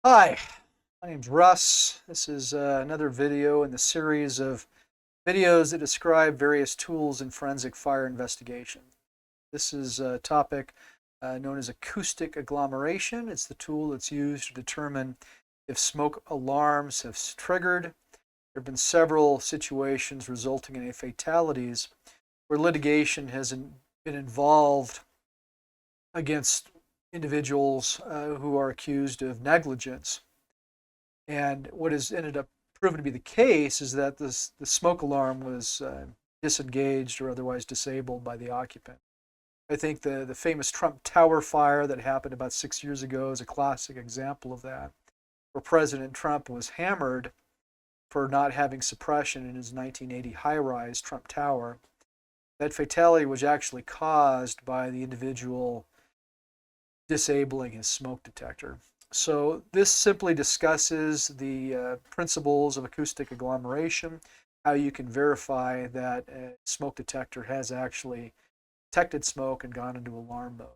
Hi, my name's Russ. This is another video in the series of videos that describe various tools in forensic fire investigation. This is a topic known as acoustic agglomeration. It's the tool that's used to determine if smoke alarms have triggered. There have been several situations resulting in fatalities where litigation has been involved against individuals who are accused of negligence. And what has ended up proven to be the case is that the smoke alarm was disengaged or otherwise disabled by the occupant. I think the famous Trump Tower fire that happened about 6 years ago is a classic example of that, where President Trump was hammered for not having suppression in his 1980 high-rise Trump Tower. That fatality was actually caused by the individual disabling his smoke detector. So this simply discusses the principles of acoustic agglomeration, how you can verify that a smoke detector has actually detected smoke and gone into alarm mode.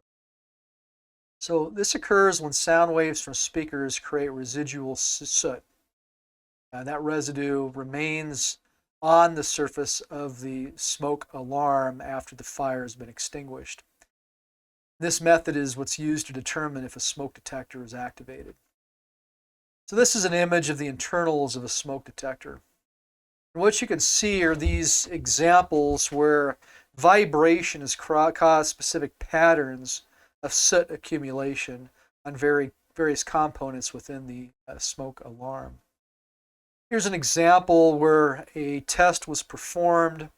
So this occurs when sound waves from speakers create residual soot. That residue remains on the surface of the smoke alarm after the fire has been extinguished. This method is what's used to determine if a smoke detector is activated. So this is an image of the internals of a smoke detector. And what you can see are these examples where vibration has caused specific patterns of soot accumulation on various components within the smoke alarm. Here's an example where a test was performed.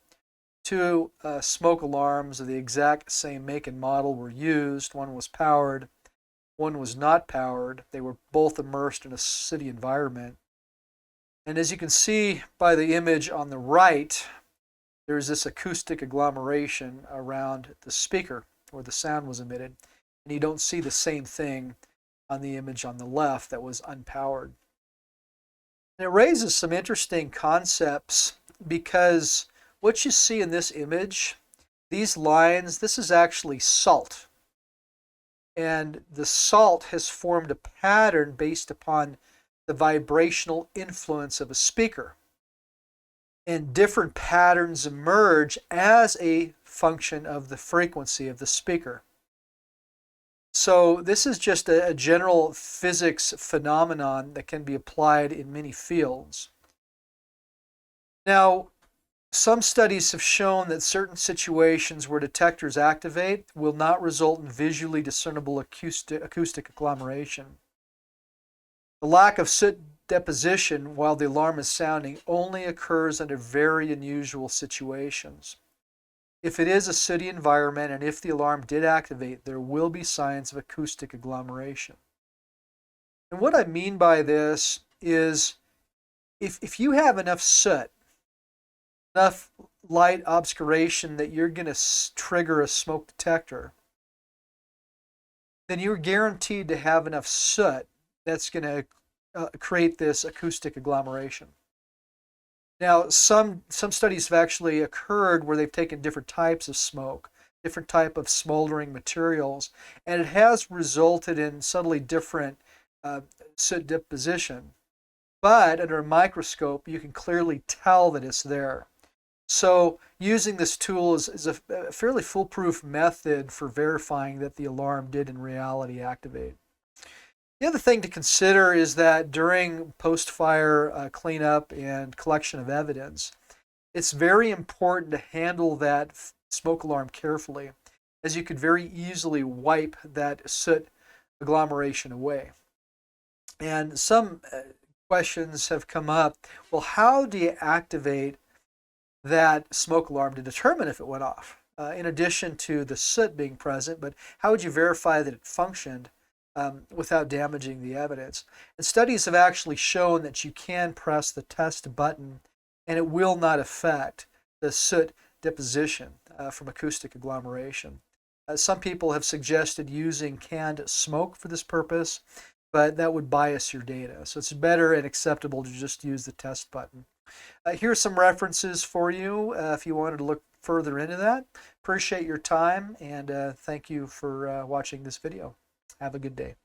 Two smoke alarms of the exact same make and model were used. One was powered, one was not powered. They were both immersed in a city environment. And as you can see by the image on the right, there's this acoustic agglomeration around the speaker where the sound was emitted. And you don't see the same thing on the image on the left that was unpowered. And it raises some interesting concepts because what you see in this image, these lines, this is actually salt. And the salt has formed a pattern based upon the vibrational influence of a speaker. And different patterns emerge as a function of the frequency of the speaker. So this is just a general physics phenomenon that can be applied in many fields. Now, some studies have shown that certain situations where detectors activate will not result in visually discernible acoustic agglomeration. The lack of soot deposition while the alarm is sounding only occurs under very unusual situations. If it is a sooty environment and if the alarm did activate, there will be signs of acoustic agglomeration. And what I mean by this is if you have enough soot, enough light obscuration that you're going to trigger a smoke detector, then you're guaranteed to have enough soot that's going to create this acoustic agglomeration. Now, some studies have actually occurred where they've taken different types of smoke, different type of smoldering materials, and it has resulted in subtly different soot deposition. But under a microscope, you can clearly tell that it's there. So using this tool is a fairly foolproof method for verifying that the alarm did in reality activate. The other thing to consider is that during post-fire cleanup and collection of evidence, it's very important to handle that smoke alarm carefully, as you could very easily wipe that soot agglomeration away. And some questions have come up, well, how do you activate that smoke alarm to determine if it went off? In addition to the soot being present, but how would you verify that it functioned without damaging the evidence? And studies have actually shown that you can press the test button and it will not affect the soot deposition from acoustic agglomeration. Some people have suggested using canned smoke for this purpose, but that would bias your data. So it's better and acceptable to just use the test button. Here's some references for you if you wanted to look further into that. Appreciate your time and thank you for watching this video. Have a good day.